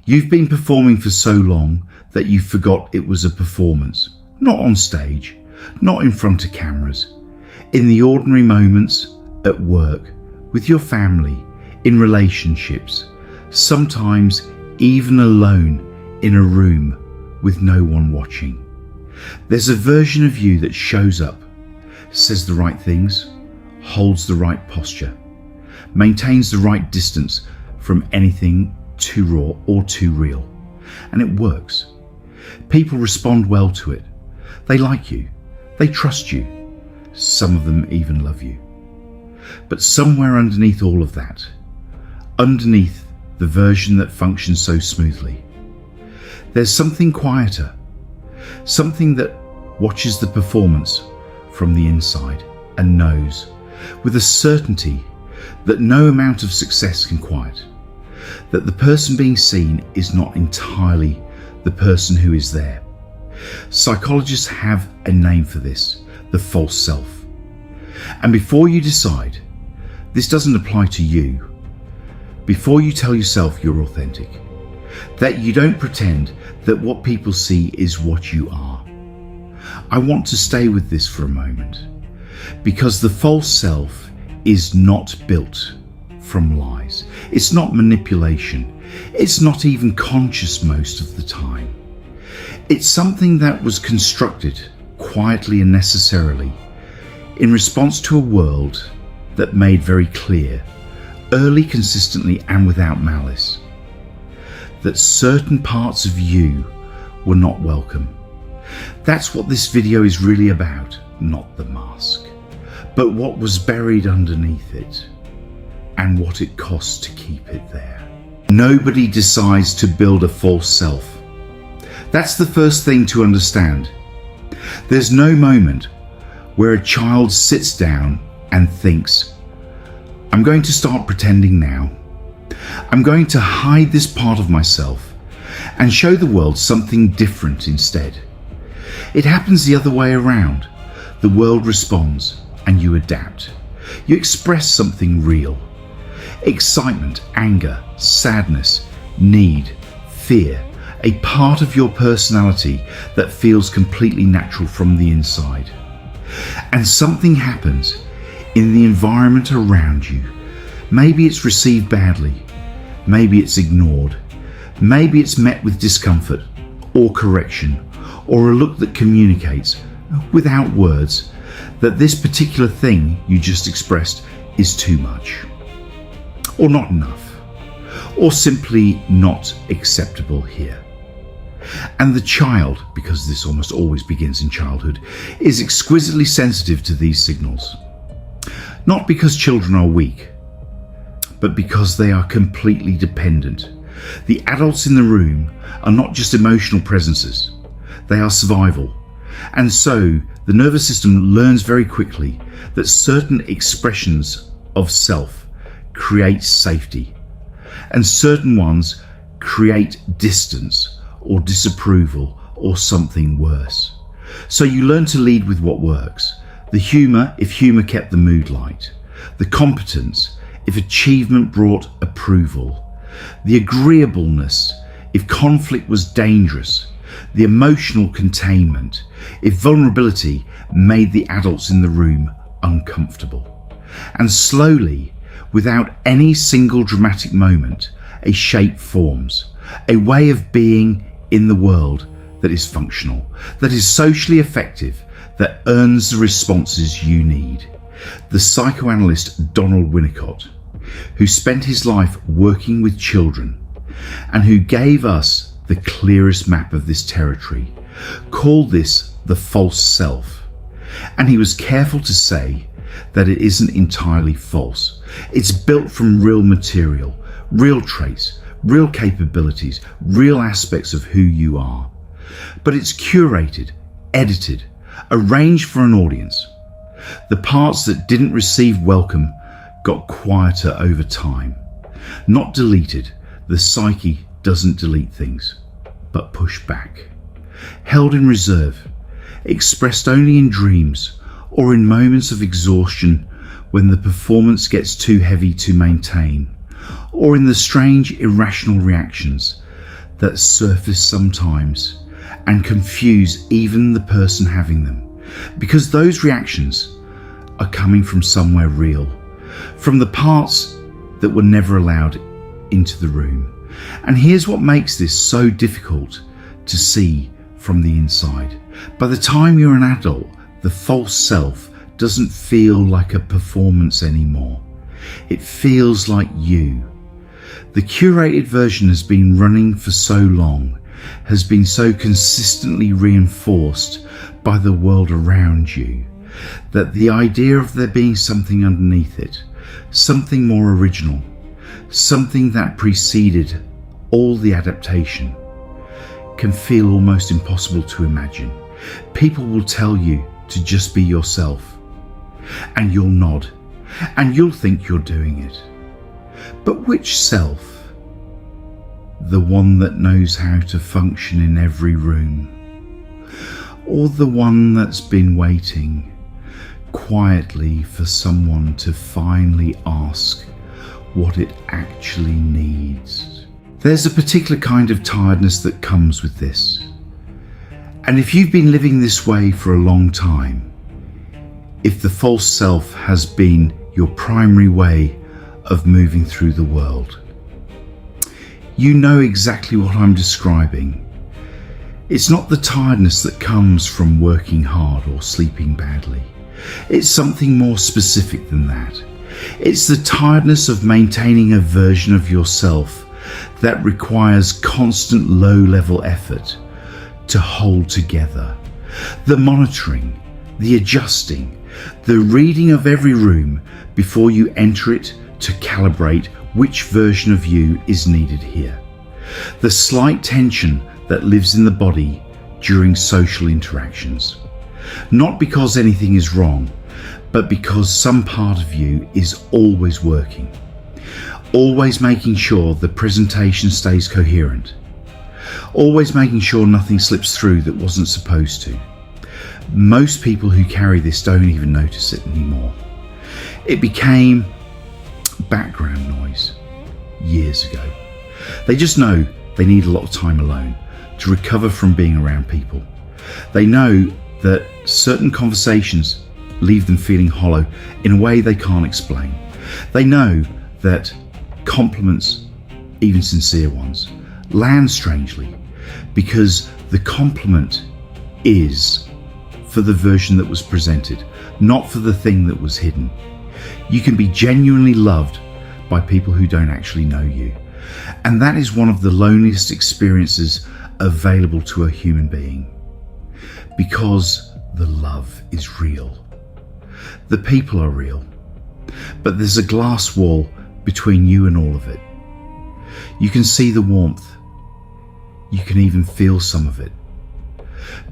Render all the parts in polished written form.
You've been performing for so long that you forgot it was a performance, not on stage, not in front of cameras, in the ordinary moments, at work, with your family, in relationships, sometimes even alone in a room with no one watching. There's a version of you that shows up, says the right things, holds the right posture, maintains the right distance from anything too raw or too real, and it works. People respond well to it. They like you, they trust you, some of them even love you. But somewhere underneath all of that, underneath the version that functions so smoothly, there's something quieter, something that watches the performance from the inside and knows with a certainty that no amount of success can quiet, that the person being seen is not entirely the person who is there. Psychologists have a name for this, the false self. And before you decide, this doesn't apply to you, before you tell yourself you're authentic, that you don't pretend that what people see is what you are, I want to stay with this for a moment, because the false self is not built from lies. It's not manipulation. It's not even conscious most of the time. It's something that was constructed quietly and necessarily in response to a world that made very clear, early, consistently, and without malice, that certain parts of you were not welcome. That's what this video is really about, not the mask, but what was buried underneath it and what it costs to keep it there. Nobody decides to build a false self. That's the first thing to understand. There's no moment where a child sits down and thinks, I'm going to start pretending now. I'm going to hide this part of myself and show the world something different instead. It happens the other way around. The world responds and you adapt. You express something real. Excitement, anger, sadness, need, fear, a part of your personality that feels completely natural from the inside. And something happens in the environment around you. Maybe it's received badly, maybe it's ignored, maybe it's met with discomfort or correction, or a look that communicates, without words, that this particular thing you just expressed is too much, or not enough, or simply not acceptable here. And the child, because this almost always begins in childhood, is exquisitely sensitive to these signals. Not because children are weak, but because they are completely dependent. The adults in the room are not just emotional presences, they are survival. And so the nervous system learns very quickly that certain expressions of self create safety, and certain ones create distance or disapproval or something worse. So you learn to lead with what works. The humour, if humour kept the mood light. The competence, if achievement brought approval. The agreeableness, if conflict was dangerous. The emotional containment, if vulnerability made the adults in the room uncomfortable. And slowly, without any single dramatic moment, a shape forms, a way of being in the world that is functional, that is socially effective, that earns the responses you need. The psychoanalyst Donald Winnicott, who spent his life working with children and who gave us the clearest map of this territory, called this the false self. And he was careful to say that it isn't entirely false. It's built from real material, real traits, real capabilities, real aspects of who you are. But it's curated, edited, arranged for an audience. The parts that didn't receive welcome got quieter over time. Not deleted. The psyche doesn't delete things, but push back. Held in reserve, expressed only in dreams or in moments of exhaustion when the performance gets too heavy to maintain, or in the strange irrational reactions that surface sometimes and confuse even the person having them, because those reactions are coming from somewhere real, from the parts that were never allowed into the room. And here's what makes this so difficult to see from the inside. By the time you're an adult, the false self doesn't feel like a performance anymore. It feels like you. The curated version has been running for so long, has been so consistently reinforced by the world around you, that the idea of there being something underneath it, something more original, something that preceded all the adaptation, can feel almost impossible to imagine. People will tell you to just be yourself, and you'll nod, and you'll think you're doing it. But which self? The one that knows how to function in every room? Or the one that's been waiting quietly for someone to finally ask what it actually needs? There's a particular kind of tiredness that comes with this. And if you've been living this way for a long time, if the false self has been your primary way of moving through the world, you know exactly what I'm describing. It's not the tiredness that comes from working hard or sleeping badly. It's something more specific than that. It's the tiredness of maintaining a version of yourself that requires constant low-level effort to hold together. The monitoring, the adjusting, the reading of every room before you enter it to calibrate which version of you is needed here. The slight tension that lives in the body during social interactions. Not because anything is wrong, but because some part of you is always working. Always making sure the presentation stays coherent. Always making sure nothing slips through that wasn't supposed to. Most people who carry this don't even notice it anymore. It became background noise years ago. They just know they need a lot of time alone to recover from being around people. They know that certain conversations leave them feeling hollow in a way they can't explain. They know that compliments, even sincere ones, land strangely because the compliment is for the version that was presented, not for the thing that was hidden. You can be genuinely loved by people who don't actually know you. And that is one of the loneliest experiences available to a human being, because the love is real. The people are real, but there's a glass wall between you and all of it. You can see the warmth. You can even feel some of it,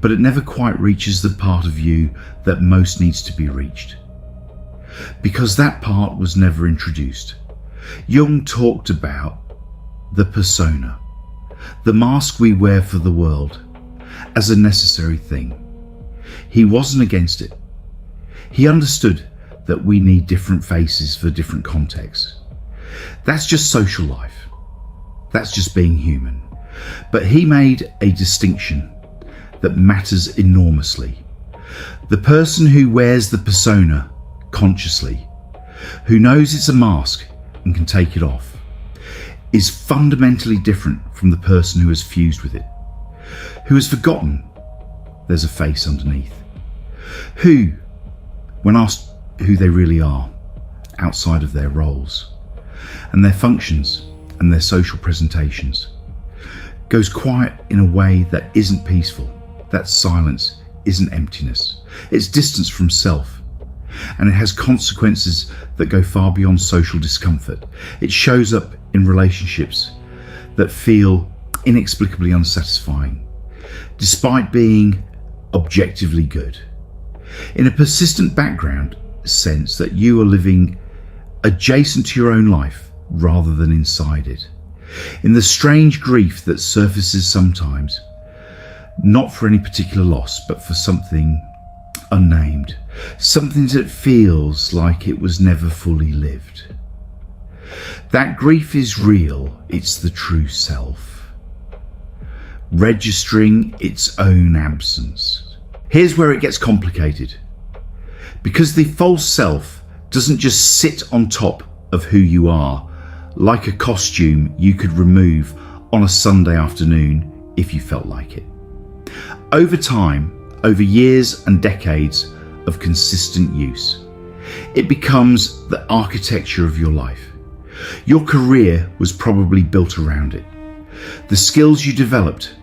but it never quite reaches the part of you that most needs to be reached, because that part was never introduced. Jung talked about the persona, the mask we wear for the world, as a necessary thing. He wasn't against it. He understood that we need different faces for different contexts. That's just social life. That's just being human. But he made a distinction that matters enormously. The person who wears the persona consciously, who knows it's a mask and can take it off, is fundamentally different from the person who has fused with it, who has forgotten there's a face underneath, who, when asked who they really are outside of their roles and their functions and their social presentations, goes quiet in a way that isn't peaceful. That silence isn't emptiness. It's distance from self. And it has consequences that go far beyond social discomfort. It shows up in relationships that feel inexplicably unsatisfying, despite being objectively good. In a persistent background sense that you are living adjacent to your own life rather than inside it. In the strange grief that surfaces sometimes, not for any particular loss, but for something unnamed, something that feels like it was never fully lived. That grief is real. It's the true self. registering its own absence. Here's where it gets complicated. Because the false self doesn't just sit on top of who you are, like a costume you could remove on a Sunday afternoon if you felt like it. Over time, over years and decades of consistent use, it becomes the architecture of your life. Your career was probably built around it. The skills you developed,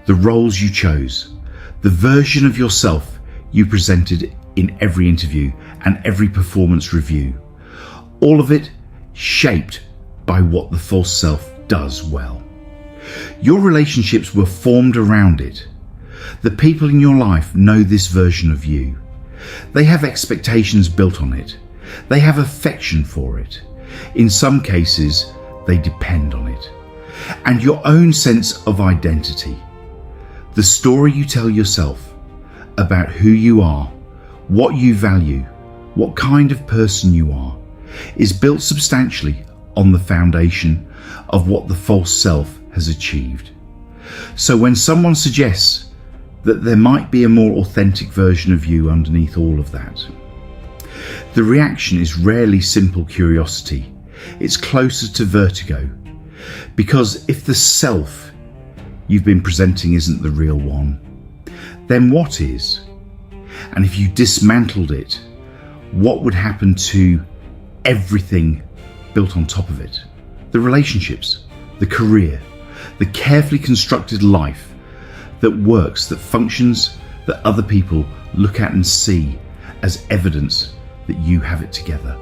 the roles you chose, the version of yourself you presented in every interview and every performance review, all of it shaped by what the false self does well. Your relationships were formed around it. The people in your life know this version of you. They have expectations built on it. They have affection for it. In some cases, they depend on it. And your own sense of identity, the story you tell yourself about who you are, what you value, what kind of person you are, is built substantially on the foundation of what the false self has achieved. So when someone suggests that there might be a more authentic version of you underneath all of that, the reaction is rarely simple curiosity. It's closer to vertigo. Because if the self you've been presenting isn't the real one, then what is? And if you dismantled it, what would happen to everything built on top of it? The relationships, the career, the carefully constructed life that works, that functions, that other people look at and see as evidence that you have it together.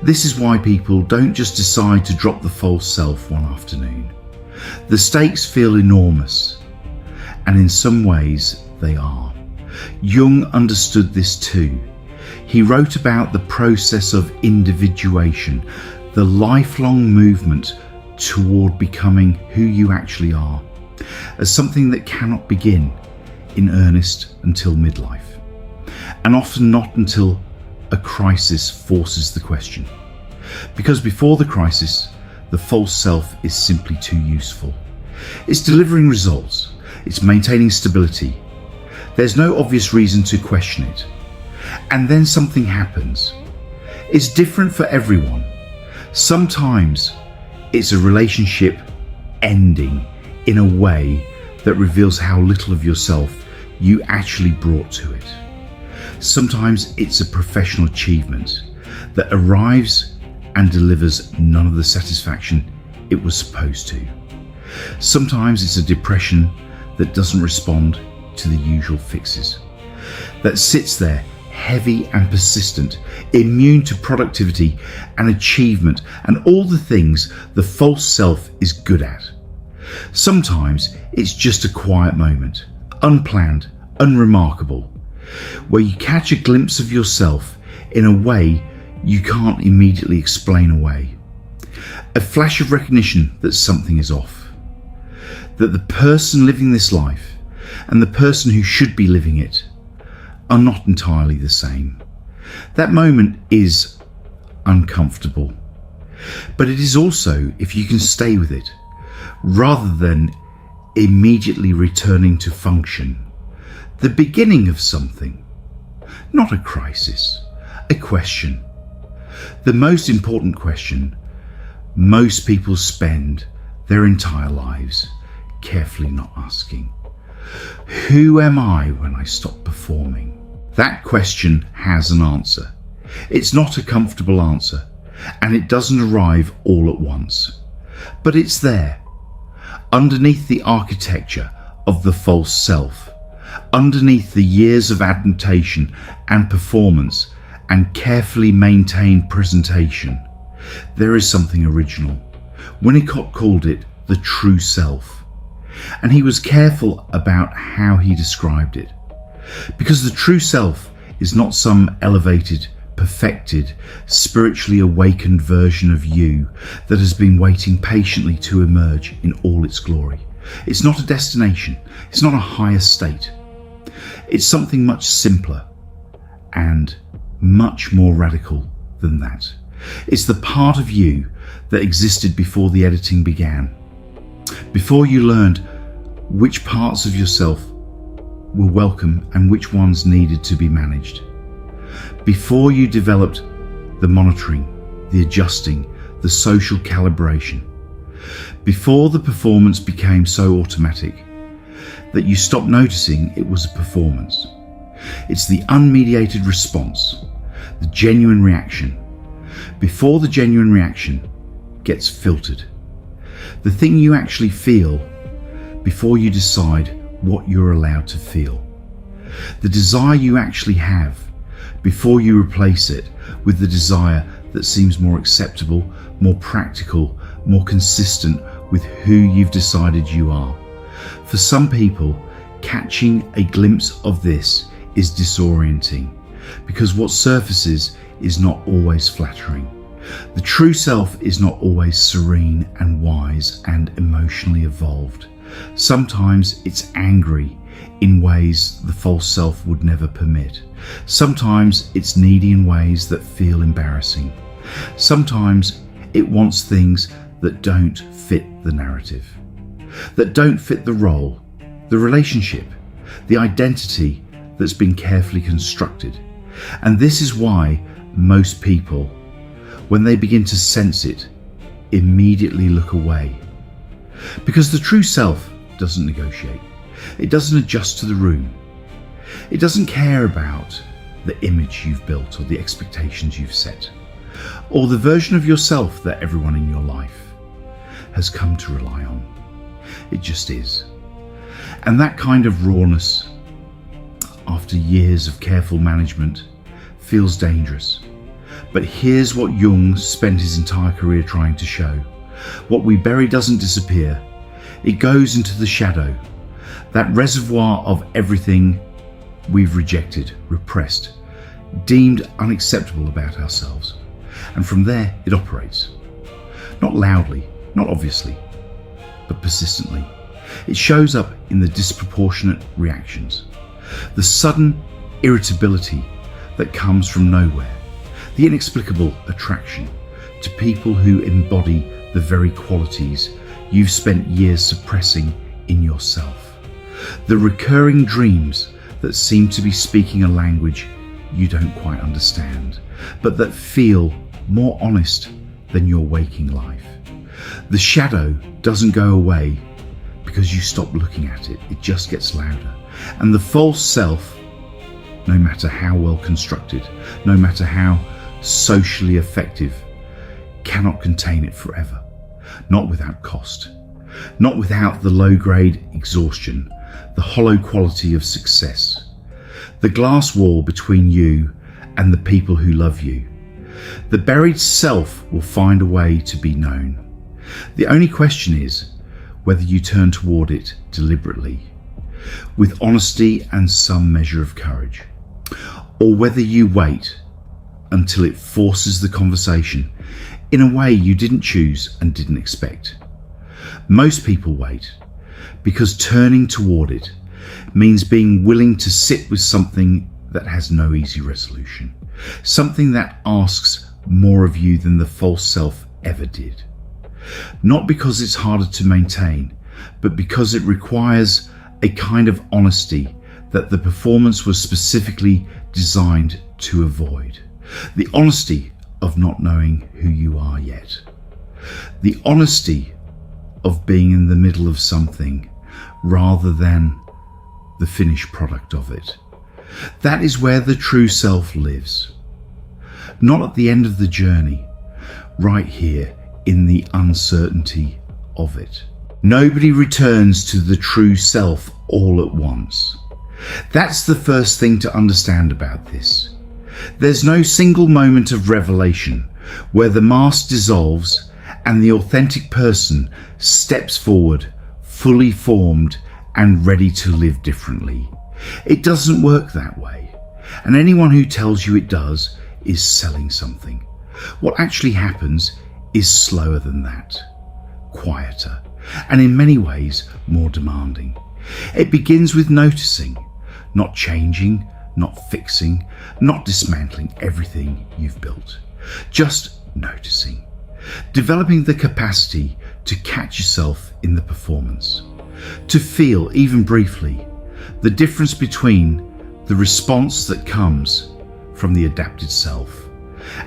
This is why people don't just decide to drop the false self one afternoon. The stakes feel enormous, and in some ways they are. Jung understood this too. He wrote about the process of individuation, the lifelong movement toward becoming who you actually are, as something that cannot begin in earnest until midlife, and often not until a crisis forces the question. Because before the crisis, the false self is simply too useful. It's delivering results. It's maintaining stability. There's no obvious reason to question it. And then something happens. It's different for everyone. Sometimes it's a relationship ending in a way that reveals how little of yourself you actually brought to it. Sometimes it's a professional achievement that arrives and delivers none of the satisfaction it was supposed to. Sometimes it's a depression that doesn't respond to the usual fixes, that sits there heavy and persistent, immune to productivity and achievement and all the things the false self is good at. Sometimes it's just a quiet moment, unplanned, unremarkable, where you catch a glimpse of yourself in a way you can't immediately explain away. A flash of recognition that something is off, that the person living this life and the person who should be living it are not entirely the same. That moment is uncomfortable, but it is also, if you can stay with it, rather than immediately returning to function, the beginning of something, not a crisis, a question. The most important question most people spend their entire lives carefully not asking. Who am I when I stop performing? That question has an answer. It's not a comfortable answer, and it doesn't arrive all at once. But it's there, underneath the architecture of the false self, underneath the years of adaptation and performance and carefully maintained presentation. There is something original. Winnicott called it the true self, and he was careful about how he described it, because the true self is not some elevated, perfected, spiritually awakened version of you that has been waiting patiently to emerge in all its glory. It's not a destination. It's not a higher state. It's something much simpler and much more radical than that. It's the part of you that existed before the editing began, before you learned which parts of yourself were welcome and which ones needed to be managed. Before you developed the monitoring, the adjusting, the social calibration. Before the performance became so automatic that you stopped noticing it was a performance. It's the unmediated response, the genuine reaction. Before the genuine reaction gets filtered, the thing you actually feel before you decide what you're allowed to feel. The desire you actually have before you replace it with the desire that seems more acceptable, more practical, more consistent with who you've decided you are. For some people, catching a glimpse of this is disorienting because what surfaces is not always flattering. The true self is not always serene and wise and emotionally evolved. Sometimes it's angry in ways the false self would never permit. Sometimes it's needy in ways that feel embarrassing. Sometimes it wants things that don't fit the narrative, that don't fit the role, the relationship, the identity that's been carefully constructed. And this is why most people, when they begin to sense it, immediately look away. Because the true self doesn't negotiate. It doesn't adjust to the room. It doesn't care about the image you've built or the expectations you've set, or the version of yourself that everyone in your life has come to rely on. It just is. And that kind of rawness, after years of careful management, feels dangerous. But here's what Jung spent his entire career trying to show. What we bury doesn't disappear. It goes into the shadow, that reservoir of everything we've rejected, repressed, deemed unacceptable about ourselves. And from there, it operates. Not loudly, not obviously, but persistently. It shows up in the disproportionate reactions, the sudden irritability that comes from nowhere, the inexplicable attraction to people who embody the very qualities you've spent years suppressing in yourself, the recurring dreams that seem to be speaking a language you don't quite understand, but that feel more honest than your waking life. The shadow doesn't go away because you stop looking at it, it just gets louder. And the false self, no matter how well constructed, no matter how socially effective, cannot contain it forever. Not without cost. Not without the low-grade exhaustion, the hollow quality of success, the glass wall between you and the people who love you. The buried self will find a way to be known. The only question is whether you turn toward it deliberately, with honesty and some measure of courage, or whether you wait until it forces the conversation in a way you didn't choose and didn't expect. Most people wait because turning toward it means being willing to sit with something that has no easy resolution, something that asks more of you than the false self ever did. Not because it's harder to maintain, but because it requires a kind of honesty that the performance was specifically designed to avoid. The honesty of not knowing who you are yet. The honesty of being in the middle of something rather than the finished product of it. That is where the true self lives. Not at the end of the journey, right here in the uncertainty of it. Nobody returns to the true self all at once. That's the first thing to understand about this. There's no single moment of revelation where the mask dissolves and the authentic person steps forward, fully formed and ready to live differently. It doesn't work that way, and anyone who tells you it does is selling something. What actually happens is slower than that, quieter, and in many ways more demanding. It begins with noticing, not changing, not fixing, not dismantling everything you've built, just noticing, developing the capacity to catch yourself in the performance, to feel, even briefly, the difference between the response that comes from the adapted self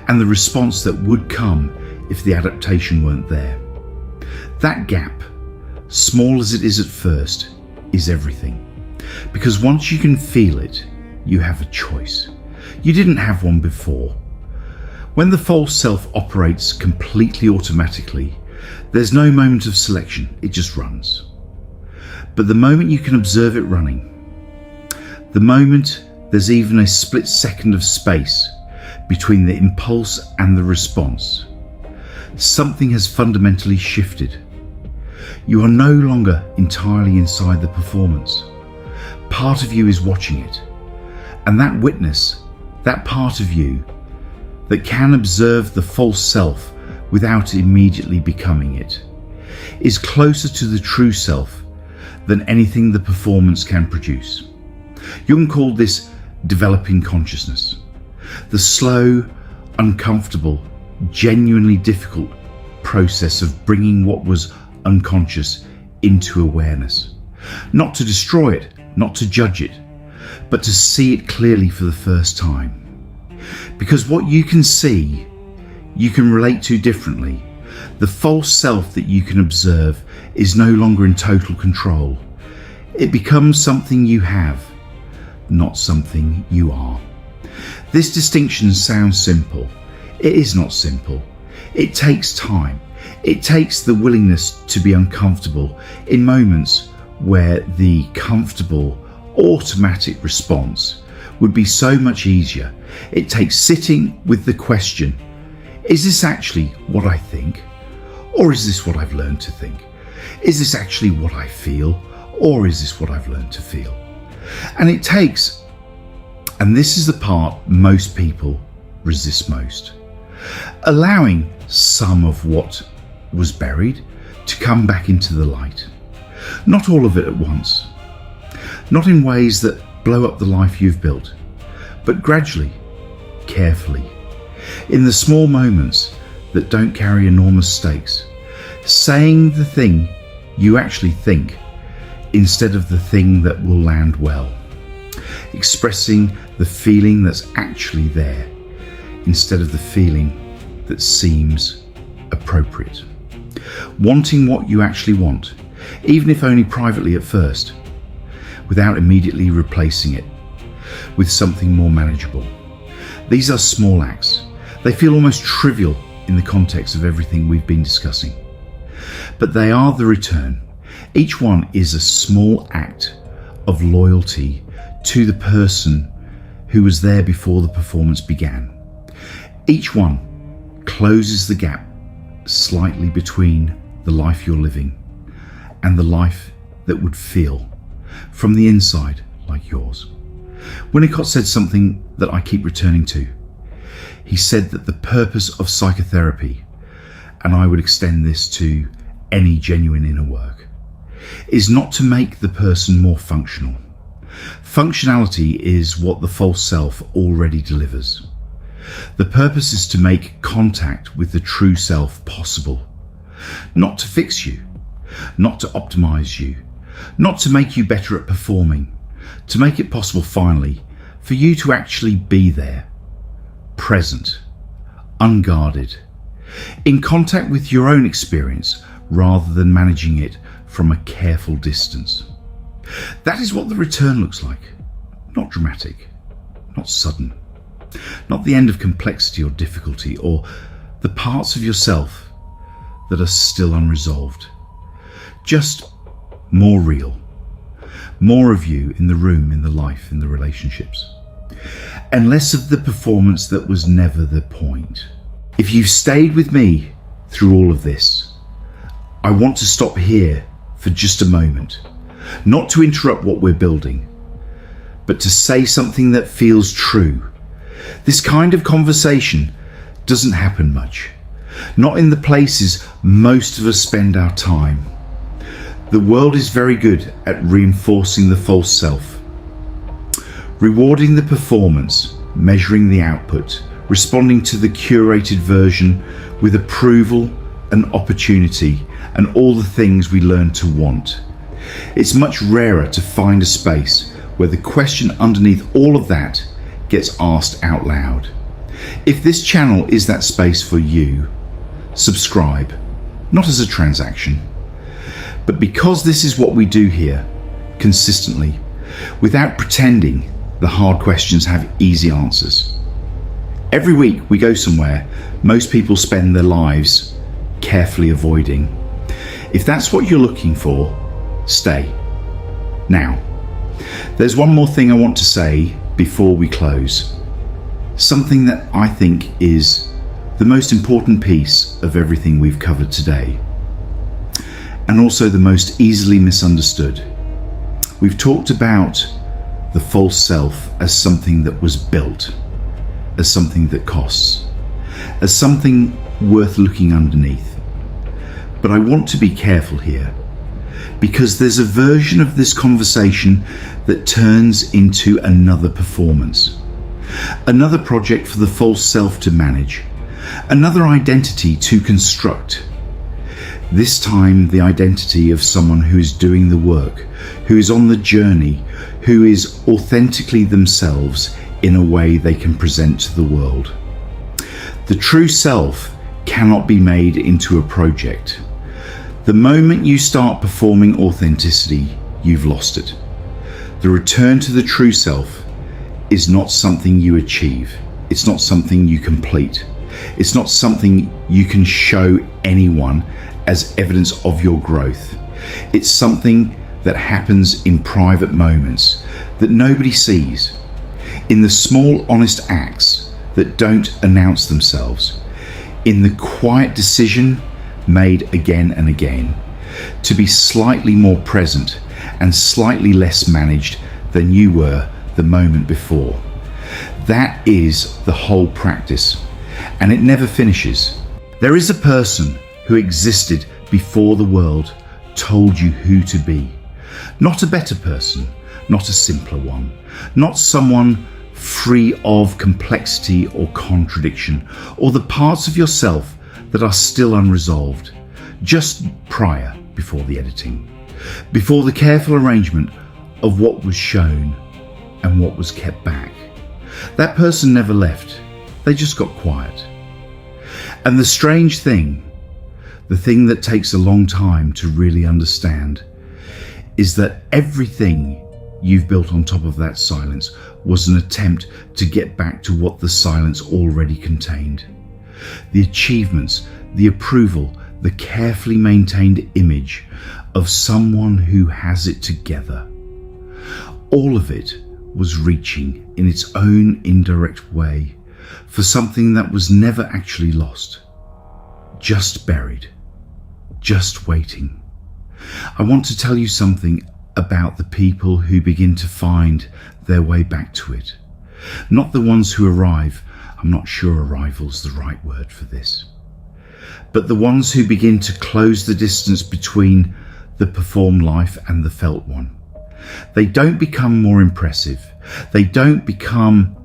and the response that would come if the adaptation weren't there. That gap, small as it is at first, is everything. Because once you can feel it, you have a choice. You didn't have one before. When the false self operates completely automatically, there's no moment of selection, it just runs. But the moment you can observe it running, the moment there's even a split second of space between the impulse and the response, something has fundamentally shifted. You are no longer entirely inside the performance. Part of you is watching it, and that witness, that part of you that can observe the false self without immediately becoming it, is closer to the true self than anything the performance can produce. Jung called this developing consciousness, the slow, uncomfortable, genuinely difficult process of bringing what was unconscious into awareness. Not to destroy it, not to judge it, but to see it clearly for the first time. Because what you can see, you can relate to differently. The false self that you can observe is no longer in total control. It becomes something you have, not something you are. This distinction sounds simple. It is not simple. It takes time. It takes the willingness to be uncomfortable in moments where the comfortable, automatic response would be so much easier. It takes sitting with the question, is this actually what I think? Or is this what I've learned to think? Is this actually what I feel? Or is this what I've learned to feel? And it takes, and this is the part most people resist most, allowing some of what was buried to come back into the light. Not all of it at once. Not in ways that blow up the life you've built, but gradually, carefully, in the small moments that don't carry enormous stakes, saying the thing you actually think instead of the thing that will land well, expressing the feeling that's actually there instead of the feeling that seems appropriate, wanting what you actually want, even if only privately at first, without immediately replacing it with something more manageable. These are small acts. They feel almost trivial in the context of everything we've been discussing, but they are the return. Each one is a small act of loyalty to the person who was there before the performance began. Each one closes the gap slightly between the life you're living and the life that would feel from the inside like yours. Winnicott said something that I keep returning to. He said that the purpose of psychotherapy, and I would extend this to any genuine inner work, is not to make the person more functional. Functionality is what the false self already delivers. The purpose is to make contact with the true self possible, not to fix you, not to optimize you, not to make you better at performing, to make it possible finally for you to actually be there, present, unguarded, in contact with your own experience rather than managing it from a careful distance. That is what the return looks like. Not dramatic, not sudden, not the end of complexity or difficulty or the parts of yourself that are still unresolved. Just more real, more of you in the room, in the life, in the relationships, and less of the performance that was never the point. If you've stayed with me through all of this, I want to stop here for just a moment, not to interrupt what we're building, but to say something that feels true. This kind of conversation doesn't happen much, not in the places most of us spend our time. The world is very good at reinforcing the false self, rewarding the performance, measuring the output, responding to the curated version with approval and opportunity and all the things we learn to want. It's much rarer to find a space where the question underneath all of that gets asked out loud. If this channel is that space for you, subscribe, not as a transaction, but because this is what we do here, consistently, without pretending the hard questions have easy answers. Every week we go somewhere most people spend their lives carefully avoiding. If that's what you're looking for, stay. Now, there's one more thing I want to say before we close. Something that I think is the most important piece of everything we've covered today, and also the most easily misunderstood. We've talked about the false self as something that was built, as something that costs, as something worth looking underneath. But I want to be careful here, because there's a version of this conversation that turns into another performance, another project for the false self to manage, another identity to construct. This time the identity of someone who is doing the work, who is on the journey, who is authentically themselves in a way they can present to the world. The true self cannot be made into a project. The moment you start performing authenticity, you've lost it. The return to the true self is not something you achieve. It's not something you complete. It's not something you can show anyone as evidence of your growth. It's something that happens in private moments that nobody sees, in the small honest acts that don't announce themselves, in the quiet decision made again and again to be slightly more present and slightly less managed than you were the moment before. That is the whole practice, and it never finishes. There is a person who existed before the world told you who to be. Not a better person, not a simpler one, not someone free of complexity or contradiction, or the parts of yourself that are still unresolved, just prior, before the editing, before the careful arrangement of what was shown and what was kept back. That person never left, they just got quiet. And the strange thing, the thing that takes a long time to really understand, is that everything you've built on top of that silence was an attempt to get back to what the silence already contained. The achievements, the approval, the carefully maintained image of someone who has it together. All of it was reaching in its own indirect way for something that was never actually lost, just buried, just waiting. I want to tell you something about the people who begin to find their way back to it. Not the ones who arrive, I'm not sure arrival's the right word for this, but the ones who begin to close the distance between the performed life and the felt one. They don't become more impressive. They don't become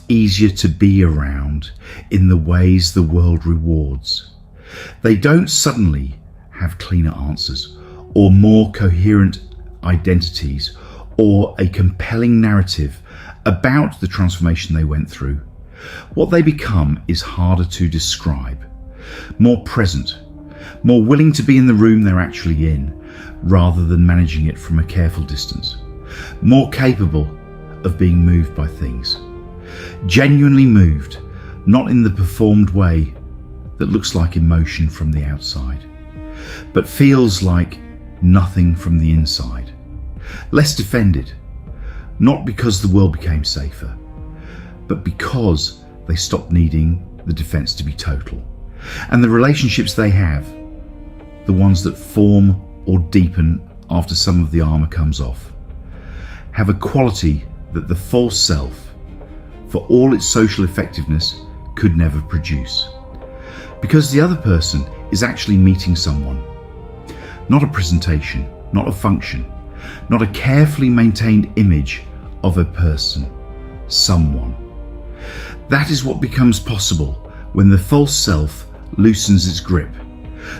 easier to be around in the ways the world rewards. They don't suddenly have cleaner answers or more coherent identities or a compelling narrative about the transformation they went through. What they become is harder to describe. More present, more willing to be in the room they're actually in, rather than managing it from a careful distance. More capable of being moved by things. Genuinely moved, not in the performed way that looks like emotion from the outside, but feels like nothing from the inside. Less defended, not because the world became safer, but because they stopped needing the defense to be total. And the relationships they have, the ones that form or deepen after some of the armor comes off, have a quality that the false self, for all its social effectiveness, could never produce. Because the other person is actually meeting someone. Not a presentation, not a function, not a carefully maintained image of a person, someone. That is what becomes possible when the false self loosens its grip.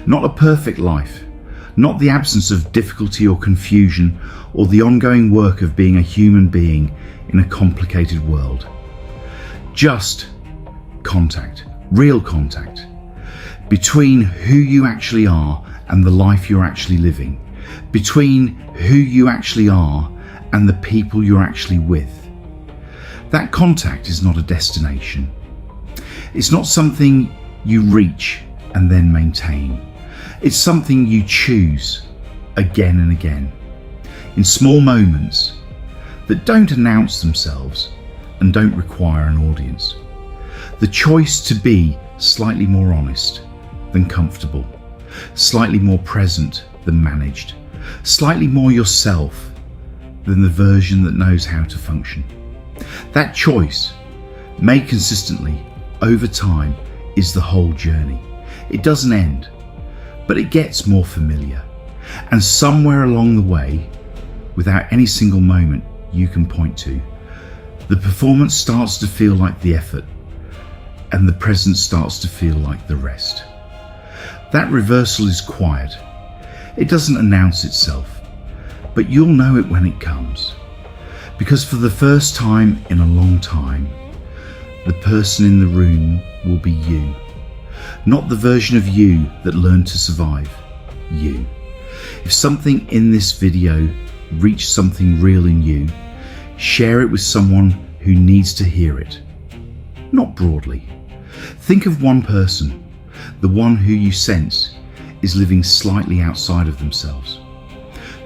Not a perfect life, not the absence of difficulty or confusion or the ongoing work of being a human being in a complicated world. Just contact, real contact, between who you actually are and the life you're actually living, between who you actually are and the people you're actually with. That contact is not a destination. It's not something you reach and then maintain. It's something you choose again and again, in small moments that don't announce themselves and don't require an audience. The choice to be slightly more honest than comfortable, slightly more present than managed, slightly more yourself than the version that knows how to function. That choice, made consistently over time, is the whole journey. It doesn't end, but it gets more familiar. And somewhere along the way, without any single moment you can point to, the performance starts to feel like the effort, and the present starts to feel like the rest. That reversal is quiet. It doesn't announce itself, but you'll know it when it comes. Because for the first time in a long time, the person in the room will be you. Not the version of you that learned to survive, you. If something in this video reached something real in you, share it with someone who needs to hear it. Not broadly. Think of one person, the one who you sense is living slightly outside of themselves,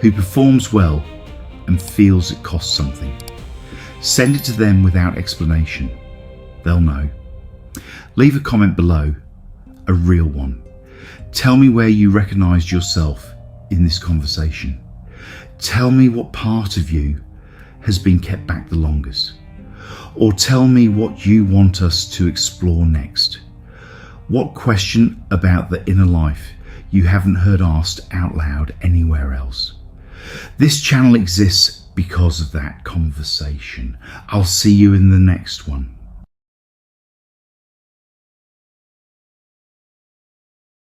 who performs well and feels it costs something. Send it to them without explanation. They'll know. Leave a comment below, a real one. Tell me where you recognised yourself in this conversation. Tell me what part of you has been kept back the longest. Or tell me what you want us to explore next. What question about the inner life you haven't heard asked out loud anywhere else? This channel exists because of that conversation. I'll see you in the next one.